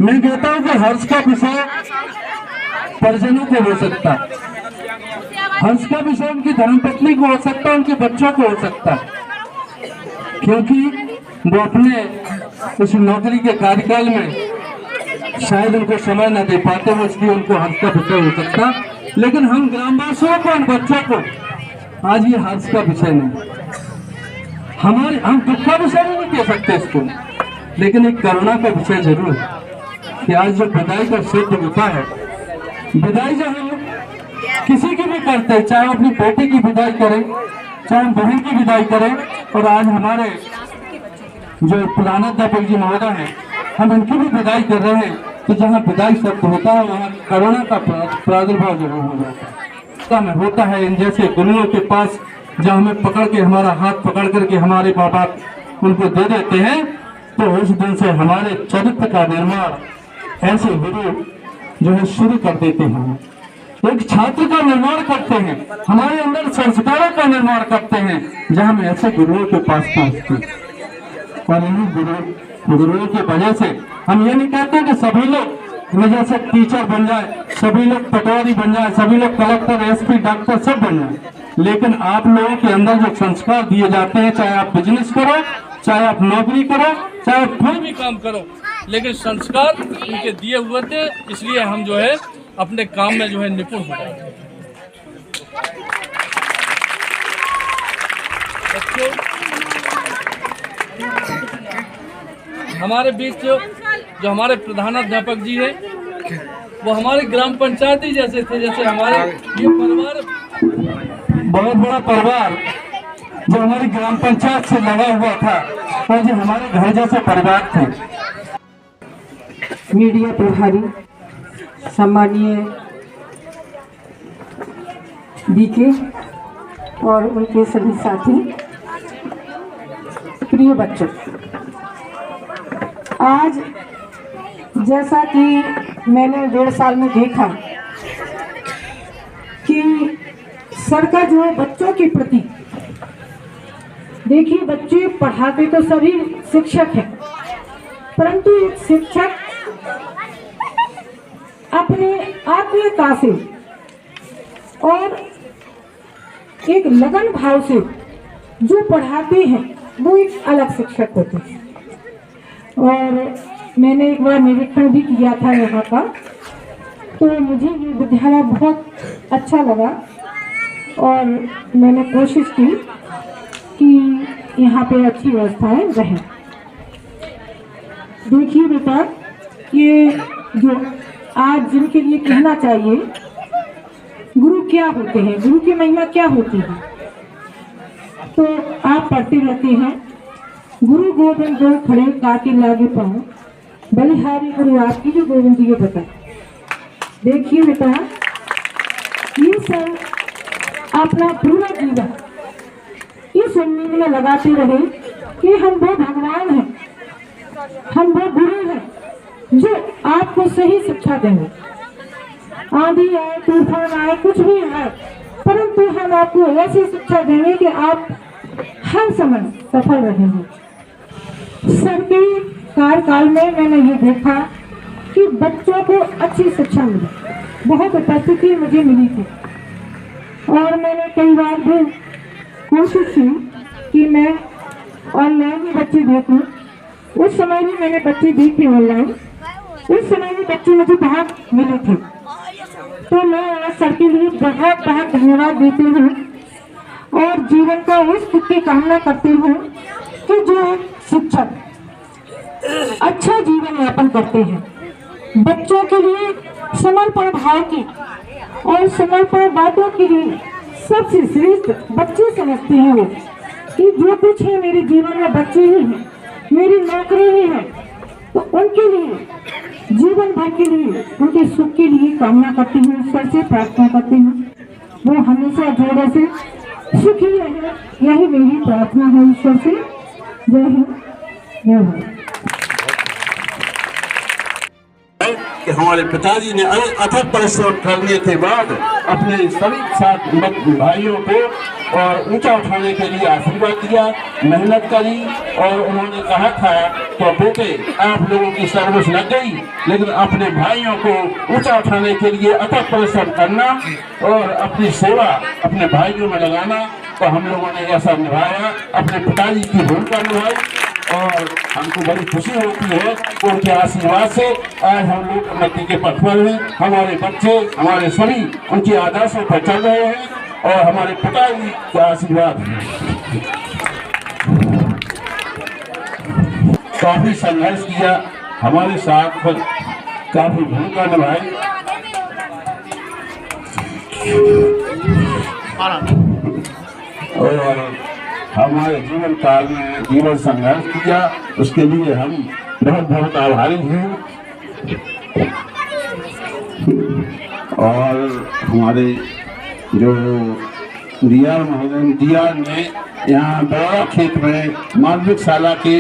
मैं कहता हूँ कि हर्ष का विषय परिजनों को हो सकता है, हर्ष का विषय उनकी धर्मपत्नी को हो सकता है, उनके बच्चों को हो सकता है, क्योंकि वो अपने इस नौकरी के कार्यकाल में शायद उनको समय न दे पाते हो, इसलिए उनको हर्ष का विषय हो सकता। लेकिन हम ग्रामवासियों को, उन बच्चों को आज ये हर्ष का विषय नहीं, हम दुख का विषय नहीं कह सकते इसको, लेकिन एक करुणा का विषय जरूर है कि आज जो विदाई का शुद्ध होता है, विदाई जो हम किसी की भी करते हैं, चाहे अपनी बेटी की विदाई करें, चाहे बहन की विदाई करें, और आज हमारे जो प्रधानाध्यापक जी महोदय हैं, हम इनकी भी विदाई कर रहे हैं कि जहाँ विदाई शब्द होता है वहाँ करुणा का प्रादुर्भाव जरूर हो जाता है, होता है। इन जैसे गुरुओं के पास जब हमें पकड़ के, हमारा हाथ पकड़ करके हमारे माँ बाप उनको दे देते हैं, तो उस दिन से हमारे चरित्र का निर्माण ऐसे गुरु जो है शुरू कर देते हैं। एक छात्र का निर्माण करते हैं, हमारे अंदर संस्कारों का निर्माण करते हैं, जहाँ हम ऐसे गुरुओं के पास पहुँचते हैं। और इन्हीं गुरुओं की वजह से हम ये नहीं कहते कि सभी लोग जैसे टीचर बन जाए, सभी लोग पटवारी बन जाए, सभी लोग कलेक्टर, एसपी, डॉक्टर सब बन जाए, लेकिन आप लोगों के अंदर जो संस्कार दिए जाते हैं, चाहे आप बिजनेस करो, चाहे आप नौकरी करो, चाहे आप कोई भी काम करो, लेकिन संस्कार उनके दिए हुए थे, इसलिए हम जो है अपने काम में जो है निपुण हो जाते हैं। बच्चों, हमारे बीच जो हमारे प्रधानाध्यापक जी हैं, वो हमारे ग्राम पंचायती जैसे थे, जैसे हमारे ये परिवार बहुत बड़ा परिवार जो हमारी ग्राम पंचायत से लगा हुआ था, और जो हमारे घर जैसे परिवार थे। मीडिया प्रभारी सम्मानीय बीके और उनके सभी साथी, प्रिय बच्चों, आज जैसा कि मैंने 1.5 साल में देखा कि सरकार जो है बच्चों के प्रति, देखिए बच्चे पढ़ाते तो सभी शिक्षक हैं, परंतु एक शिक्षक अपने आत्मीयता से और एक लगन भाव से जो पढ़ाते हैं वो एक अलग शिक्षक होते हैं। और मैंने एक बार निरीक्षण भी किया था यहाँ का, तो मुझे ये विद्यालय बहुत अच्छा लगा और मैंने कोशिश की कि यहाँ पे अच्छी व्यवस्थाएं रहें। देखिए बेटा, ये जो आज जिनके लिए कहना चाहिए गुरु क्या होते हैं, गुरु की महिमा क्या होती है, तो आप पढ़ते रहते हैं, गुरु गोविंद जो खड़े काटे लागे पाओ, बलिहारी गुरु आपकी जो गोविंद ये बता। देखिए बेटा, ये सब अपना पूरा जीवन इस उम्मीद में लगाते रहे कि हम वो भगवान हैं, हम वो गुरु हैं जो आपको सही शिक्षा देंगे। आंधी आए, तूफान आए, कुछ भी आए, परंतु हम आपको ऐसी शिक्षा देंगे कि आप हर समय सफल रहेंगे। सर के कार्यकाल में मैंने ये देखा कि बच्चों को अच्छी शिक्षा मिली, बहुत उपस्थिति मुझे मिली थी, और मैंने कई बार भी कोशिश की कि मैं ऑनलाइन ही बच्चे देखूं। उस समय भी मैंने बच्चे देखे ऑनलाइन, उस समय भी बच्चे मुझे बहुत मिले थे। तो मैं सर के लिए बहुत बहुत धन्यवाद देती हूँ और जीवन का उस सुख की कामना करती हूँ कि जो शिक्षक अच्छा जीवन यापन करते हैं, बच्चों के लिए समर्पण भाव की और समर्पण बातों के लिए सबसे श्रेष्ठ बच्चे समझते हैं वो, कि जो कुछ है मेरे जीवन में बच्चे ही हैं, मेरी नौकरी ही है, तो उनके लिए जीवन भर के लिए, उनके सुख के लिए कामना करती हूँ, ईश्वर से प्रार्थना करती हूँ वो हमेशा जोड़े से सुखी रहे, यही मेरी प्रार्थना है ईश्वर से। जय हिंद, जय भारत। कि हमारे पिताजी ने अथक परिश्रम करने के बाद अपने सभी साथ भाइयों को और ऊंचा उठाने के लिए आशीर्वाद दिया, मेहनत करी और उन्होंने कहा था तो बेटे आप लोगों की सर्विस लग गई, लेकिन अपने भाइयों को ऊंचा उठाने के लिए अथक परिश्रम करना और अपनी सेवा अपने भाइयों में लगाना। तो हम लोगों ने ऐसा निभाया, अपने पिताजी की भूमिका निभाई और हमको बड़ी खुशी होती है कि उनके आशीर्वाद से आज हम लोग उन्नति के पथ पर हैं। हमारे बच्चे हमारे सभी उनके आदर्शों पर चल रहे हैं और हमारे पिताजी के आशीर्वाद है। काफी संघर्ष किया, हमारे साथ काफी भूमिका निभाई और हमारे जीवन काल में जीवन संघर्ष किया, उसके लिए हम बहुत बहुत आभारी हैं। और हमारे जो दिया ने यहाँ बड़ा खेत में माध्यमिक शाला के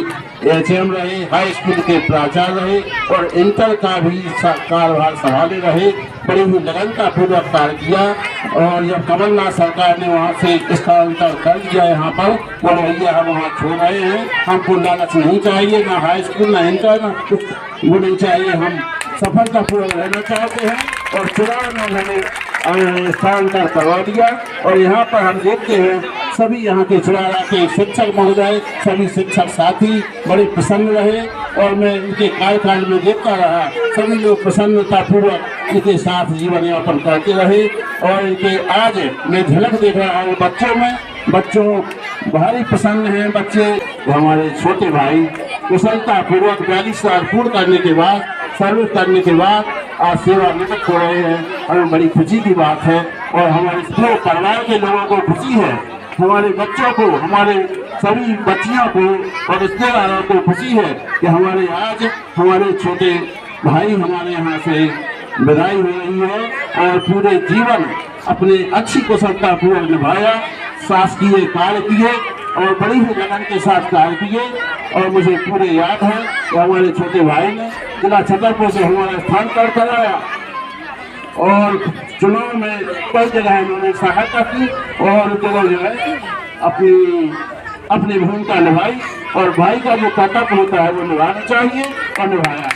एचएम रहे, हाई स्कूल के प्राचार्य रहे और इंटर का भी कार्यभार संभाले रहे। बड़ी ही लगनता पूर्वक कार्य किया और जब कमलनाथ सरकार ने वहाँ से स्थानांतरण कर दिया यहाँ पर, वो भैया हम वहाँ छोड़ रहे हैं, हमको लालच नहीं चाहिए, ना हाई स्कूल ना इंटर ना कुछ वो नहीं चाहिए, हम सफलतापूर्वक रहना चाहते हैं। और चुनाव में उन्होंने स्थानांतरण करवा दिया और यहाँ पर हम देखते हैं सभी यहाँ के चुनाव के शिक्षक महोदय, सभी शिक्षक साथी बड़े प्रसन्न रहे और मैं इनके कार्यकाल में देखता रहा, सभी लोग प्रसन्नतापूर्वक इनके साथ जीवन यापन करते रहे। और इनके आज मैं झलक देख रहा हूँ बच्चों में, बच्चों भारी प्रसन्न हैं बच्चे। हमारे छोटे भाई कुशलतापूर्वक 42 साल पूर्ण करने के बाद, सर्विस करने के बाद आज सेवानिवृत्त हो रहे हैं, हमें बड़ी खुशी की बात है। और हमारे पूरे परिवार के लोगों को खुशी है, हमारे बच्चों को, हमारे सभी बच्चियों को और रिश्तेदारों को खुशी है कि हमारे आज हमारे छोटे भाई हमारे यहाँ से विदाई हो रही है और पूरे जीवन अपने अच्छी कुशलता पूर्वक निभाया, शासकीय कार्य किए और बड़ी ही लगन के साथ कार्य किए। और मुझे पूरे याद है कि हमारे छोटे भाई ने जिला छतरपुर से हमारा स्थान कर कराया और चुनाव में कई जगह उन्होंने सहायता की और जगह जो है अपनी भूमिका निभाई और भाई का जो कर्तव्य होता है वो निभाना चाहिए और निभाया।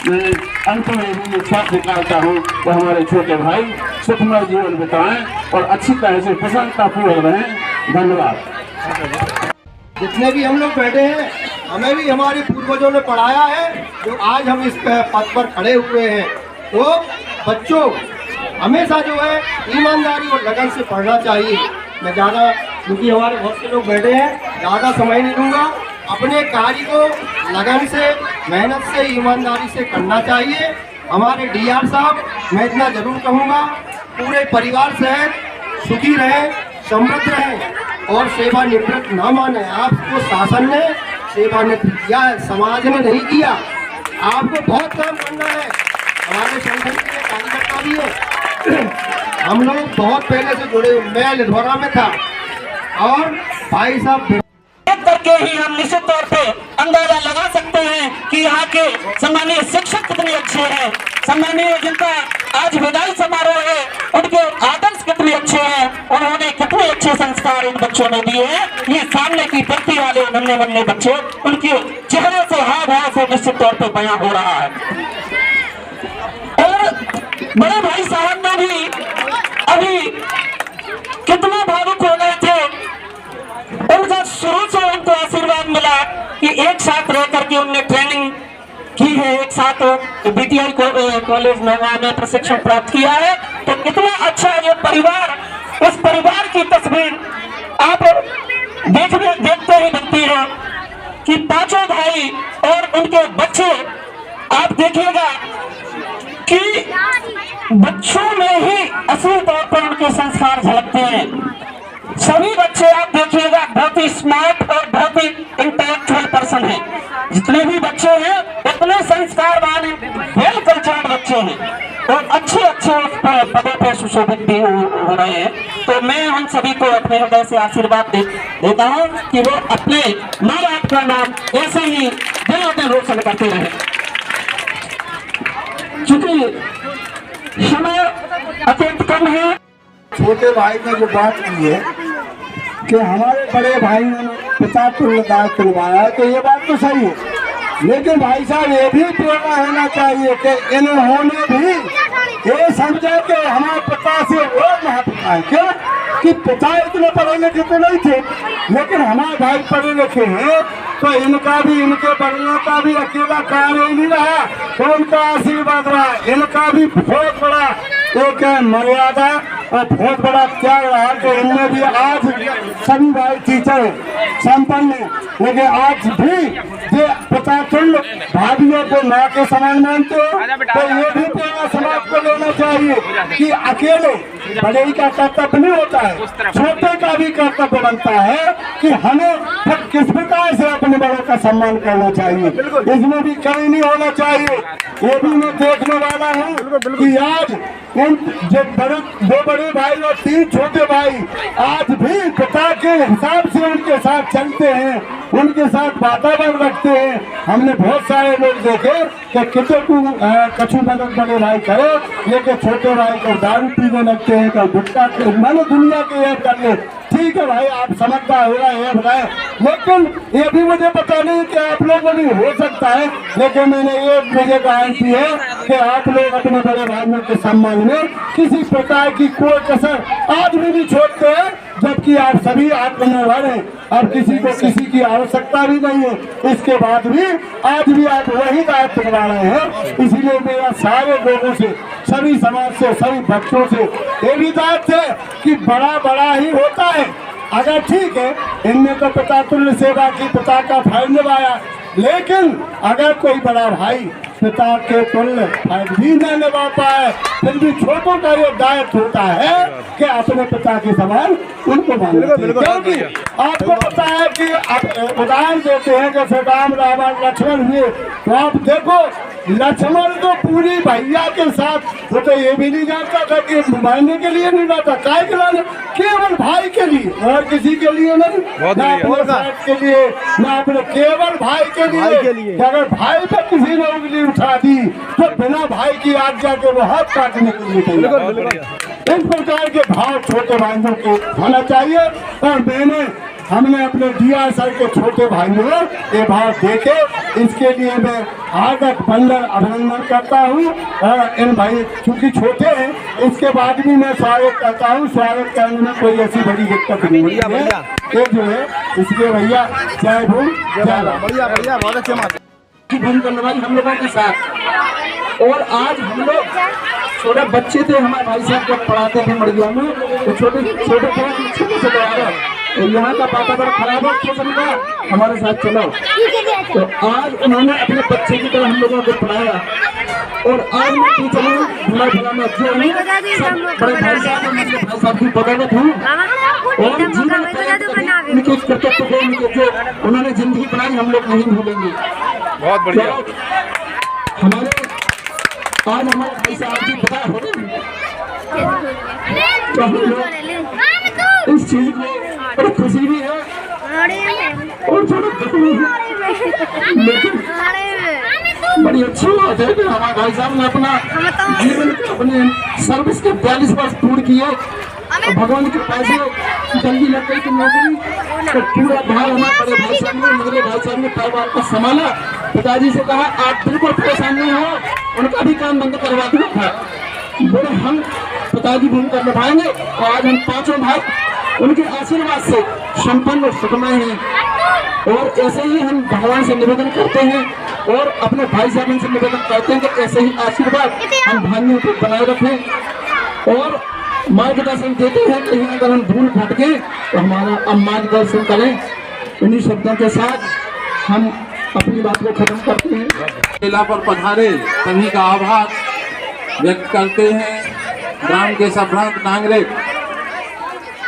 मैं अंत में यही इच्छा निकालता हूँ कि हमारे छोटे भाई सुखमय जीवन बिताएं और अच्छी तरह से प्रसन्नतापूर्वक रहें। धन्यवाद। जितने भी हम लोग बैठे हैं, हमें भी हमारे पूर्वजों ने पढ़ाया है, जो आज हम इस पद पर खड़े हुए हैं। तो बच्चों हमेशा जो है ईमानदारी और लगन से पढ़ना चाहिए। मैं ज़्यादा, क्योंकि हमारे बहुत से लोग बैठे हैं, ज़्यादा समय नहीं दूंगा। अपने कार्य को लगन से, मेहनत से, ईमानदारी से करना चाहिए। हमारे डीआर साहब, मैं इतना जरूर कहूँगा, पूरे परिवार सहित सुखी रहें, समृद्ध रहें और सेवानिवृत्त ना माने। आपको शासन ने सेवानिवृत्त किया है, समाज ने नहीं किया। आपको बहुत काम करना है। हमारे संगठन के कार्यकर्ता भी है, हम लोग बहुत पहले से जुड़े। मैं लिधौरा में था और भाई साहब करके ही हम निश्चित तौर पे अंदाजा लगा सकते हैं कि यहाँ के सम्मानीय शिक्षक कितने अच्छे हैं, सम्मानीय जिनका आज विदाई समारोह है उनके आदर्श कितने अच्छे हैं, उन्होंने कितने अच्छे संस्कार इन बच्चों में दिए हैं। ये सामने की पंक्ति वाले नन्हे मुन्ने बच्चे, उनके चेहरे से, हाव भाव से निश्चित तौर पे बयां हो रहा है। और बड़े भाई साहब ने भी अभी कितना भावुक हो गए थे। उनका शुरू से उनको आशीर्वाद मिला कि एक साथ रह करके उनने ट्रेनिंग की है, एक साथ बीटीआई कॉलेज नौवा में प्रशिक्षण प्राप्त किया है। तो इतना अच्छा ये परिवार, उस परिवार की तस्वीर आप देखते ही बनती है कि पांचों भाई और उनके बच्चे, आप देखिएगा कि बच्चों में ही असली तौर पर उनके संस्कार झलकते हैं। सभी बच्चे आप देखिएगा बहुत ही स्मार्ट और बहुत ही इंटेलेक्चुअल पर्सन हैं। जितने भी बच्चे हैं उतने संस्कारवान, वेल कल्चर्ड बच्चे हैं और अच्छे पदों पर सुशोभित भी हो रहे हैं। तो मैं उन सभी को अपने हृदय से आशीर्वाद देता हूँ कि वो अपने माँ बाप का नाम ऐसे ही दिल रोशन करते रहे। चूंकि समय अत्यंत कम है। छोटे भाई ने जो बात की है कि हमारे बड़े भाई ने पिता तुल्य दास करवाया है, तो ये बात तो सही है, लेकिन भाई साहब ये भी प्रेरणा होना चाहिए कि इन्होंने भी ये समझा कि हमारे पिता से और महत्व है। क्यों कि पिता इतने पढ़े लिखे तो नहीं थे, लेकिन हमारे भाई पढ़े लिखे हैं, तो इनका भी, इनके बढ़ने का भी अकेला कार्य ही नहीं रहा, तो उनका आशीर्वाद रहा। इनका भी बहुत बड़ा एक मर्यादा और बहुत बड़ा त्याग रहा कि इनमें भी आज सभी भाई टीचर संपन्न है, लेकिन आज भी ये पिता तुल्य भाइयों को माँ के समान मानते हो, तो ये भी प्रेरणा समाज को लेना चाहिए कि अकेले बड़े का कर्तव्य नहीं होता है, छोटे का भी कर्तव्य बनता है कि हमें किस प्रकार से अपने बड़ों का सम्मान करना चाहिए, इसमें भी कमी नहीं होना चाहिए। ये भी मैं देखने वाला हूँ कि आज उन जो दो बड़े भाई और 3 छोटे भाई आज भी पिता के हिसाब से उनके साथ चलते हैं, उनके साथ वातावरण रखते हैं। हमने बहुत सारे लोग देखे कि कितने को कछु मदद बड़े भाई करे, लेकिन छोटे भाई को दारू पीने लगते हैं, तो गुटखा मैंने दुनिया के ऐप करने। ठीक है भाई, आप समझदार होगा ये बताए, लेकिन ये भी मुझे पता नहीं कि आप लोगों में हो सकता है, लेकिन मैंने ये मुझे गारंटी है कि आप लोग अपने बड़े भाइयों के सम्मान में किसी प्रकार की कोई कसर आज भी नहीं छोड़ते हैं, जबकि आप सभी आत्मनिर्भर हैं। अब किसी को किसी की आवश्यकता भी नहीं है, इसके बाद भी आज भी आप वही दायित्व निभा रहे हैं। इसीलिए मेरा सारे लोगों से, सभी समाज से, सभी बच्चों से ये भी दायित्व है कि बड़ा बड़ा ही होता है। अगर ठीक है, इनने तो पिता तुल्य सेवा की, पिता का फर्ज निभाया, लेकिन अगर कोई बड़ा भाई पिता के तुल्य फर्ज भी न निभा पाए, फिर भी छोटों का ये दायित्व होता है कि अपने पिता के समान उनको मानना चाहिए। क्योंकि आपको पता है कि आप उदाहरण देते हैं जैसे राम रावण लक्ष्मण हुए, तो आप देखो लक्ष्मण तो पूरी भैया के साथ, वो तो ये भी नहीं जानता था कि मारने के लिए नहीं जाता, काय के लिए, केवल भाई के लिए और किसी के लिए नहीं, ना अपने साथ के लिए, ना अपने, केवल भाई के लिए। अगर भाई पर किसी ने उंगली उठा दी तो बिना भाई की आज्ञा के वो हाथ काटने के लिए तैयार। इस प्रकार के भाव छोटे भाइयों के होना चाहिए, और हमने अपने डीआर सर के छोटे भाइयों ये भाव देखे, इसके लिए मैं हार्दिक बंदन अभिनंदन करता हूँ। और इन भाई चूंकि छोटे हैं, इसके बाद भी मैं स्वागत करता हूँ। स्वागत करने में कोई ऐसी बड़ी दिक्कत नहीं हुई है, ये जो है इसलिए भैया जय भूल जय राम। बढ़िया बढ़िया, बहुत अच्छे माता भूमि करवाई हम लोगों के साथ। और आज हम लोग छोटे बच्चे थे, हमारे भाई साहब जब पढ़ाते थे मड़िया में, तो छोटे से तो यहाँ का वातावरण खराब है, तो समझा हमारे साथ चलो। तो आज उन्होंने अपने बच्चे की तरह हम लोगों को पढ़ाया, और आज मैं टीचर हूँ, भला भला में अच्छे हूँ, बड़े भाई साहब की बदौलत हूँ। और उनके कर्तव्य को, उनके जो उन्होंने जिंदगी बनाई, हम लोग नहीं भूलेंगे। बहुत बढ़िया। हमारे आज हमारे भाई साहब की बता हो रही तो हम लोग इस चीज को बड़ी खुशी भी है और थोड़ा दुख भी है, लेकिन बड़ी अच्छी बात है कि हमारे भाई साहब ने अपना जीवन अपने सर्विस के 42 वर्ष पूर्ण किए, और भगवान के पैसे जल्दी लग गई की नौकरी, तो पूरा भार हमारे बड़े भाई साहब ने, मेरे भाई साहब ने परिवार को संभाला। पिताजी से कहा आप बिल्कुल परेशान नहीं हो, उनका भी काम बंद करवा दिया था, बोले हम पिताजी भूमिका निभाएंगे। और आज हम 5 भाई उनके आशीर्वाद से संपन्न और सुखमय हैं। और ऐसे ही हम भगवान से निवेदन करते हैं और अपने भाई साहब से निवेदन करते हैं कि ऐसे ही आशीर्वाद हम भाइयों को बनाए रखें, और मार्गदर्शन देते हैं। कहीं अगर हम भूल भटके तो हमारा मार्गदर्शन करें। इन्हीं शब्दों के साथ हम अपनी बात को खत्म करते हैं। मेला पर पधारे सभी का आभार व्यक्त करते हैं। ग्राम के संभ्रांत नागरिक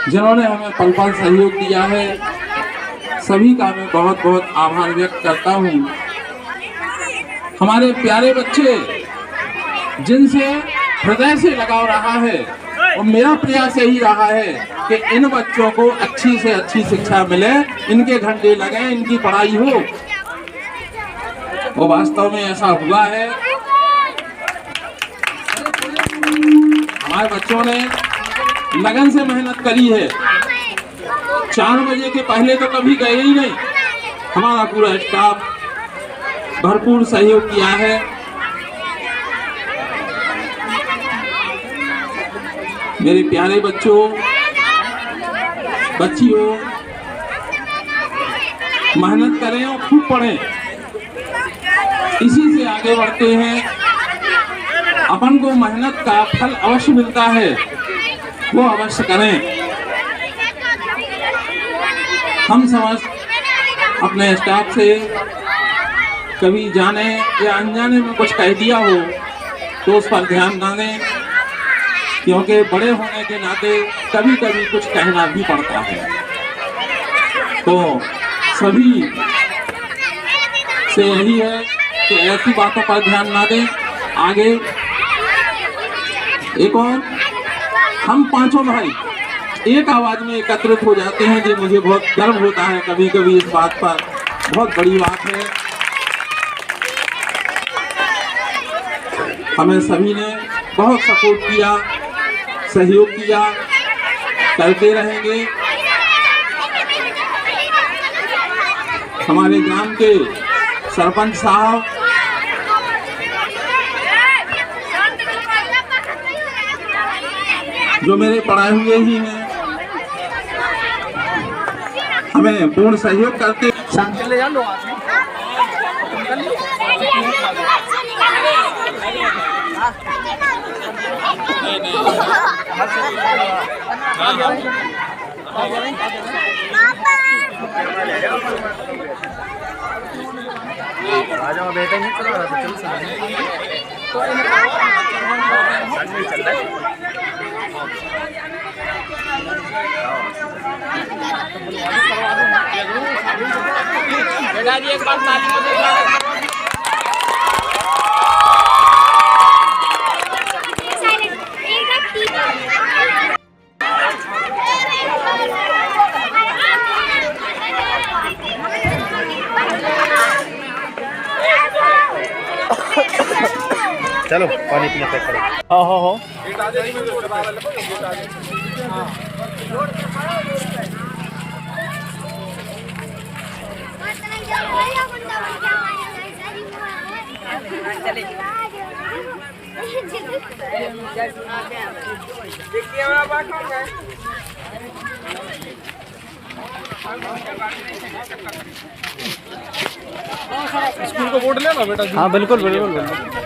जिन्होंने हमें पल पल सहयोग दिया है, सभी का मैं बहुत बहुत आभार व्यक्त करता हूँ। हमारे प्यारे बच्चे जिनसे हृदय से लगाव रहा है, और मेरा प्रयास यही रहा है कि इन बच्चों को अच्छी से अच्छी शिक्षा मिले, इनके घंटे लगे, इनकी पढ़ाई हो। वो वास्तव में ऐसा हुआ है हमारे बच्चों ने लगन से मेहनत करी है। 4 बजे के पहले तो कभी गए ही नहीं। हमारा पूरा स्टाफ भरपूर सहयोग किया है। मेरे प्यारे बच्चों, बच्चियों, मेहनत करें और खूब पढ़ें, इसी से आगे बढ़ते हैं। अपन को मेहनत का फल अवश्य मिलता है, वो अवश्य करें। हम समस्त अपने स्टाफ से कभी जाने या अनजाने में कुछ कह दिया हो तो उस पर ध्यान ना दें, क्योंकि बड़े होने के नाते कभी कभी कुछ कहना भी पड़ता है। तो सभी से यही है कि ऐसी बातों पर ध्यान ना दें। आगे एक और, हम पांचों भाई एक आवाज में एकत्रित हो जाते हैं जी। मुझे बहुत गर्व होता है कभी कभी इस बात पर, बहुत बड़ी बात है। हमें सभी ने बहुत सपोर्ट किया, सहयोग किया, करते रहेंगे। हमारे ग्राम के सरपंच साहब, जो मेरे पढ़ाए हुए ही हैं, हमें पूर्ण सहयोग करते। आ जाओ बेटा, नहीं चल रहा तो चल रहा है। एक बार चलो पानी पीना पैक करो। हो स्कूल को बोर्ड लेना बेटा। हाँ बिल्कुल बिल्कुल बिल्कुल।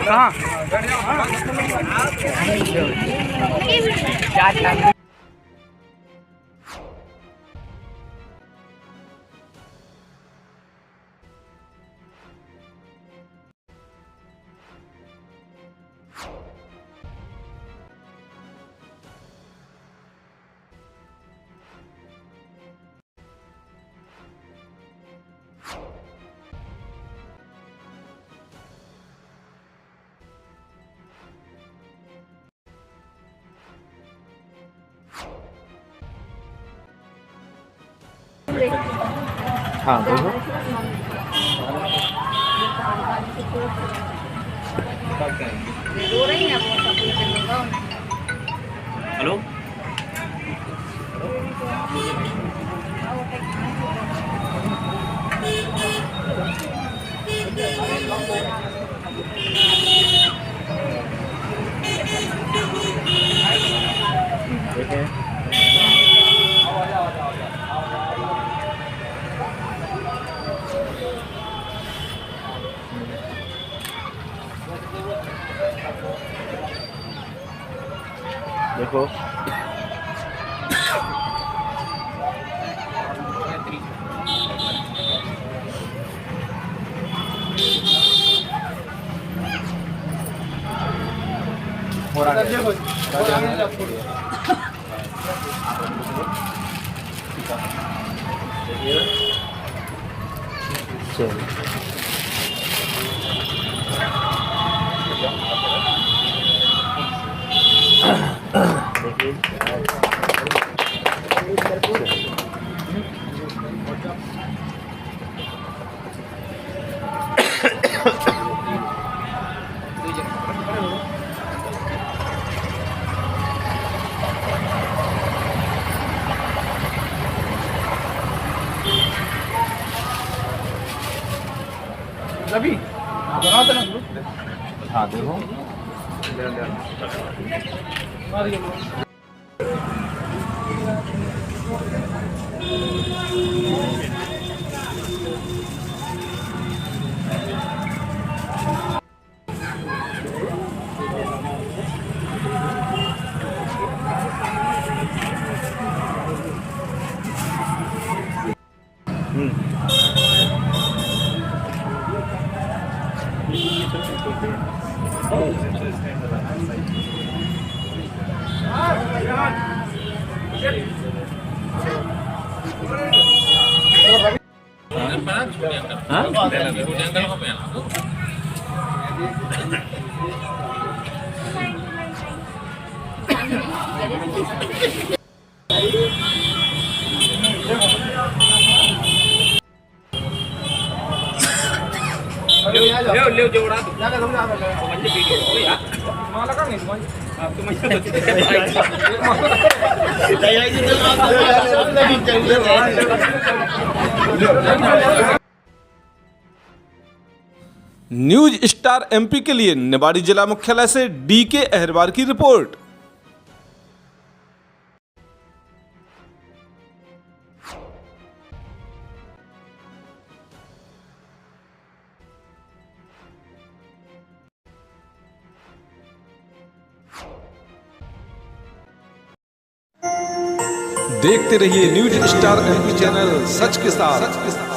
कहाँ हाँ देखो हेलो देखो हाँ देखो न्यूज स्टार एमपी के लिए निवाड़ी जिला मुख्यालय से डीके अहरवार की रिपोर्ट। देखते रहिए न्यूज स्टार एमपी चैनल, सच के साथ।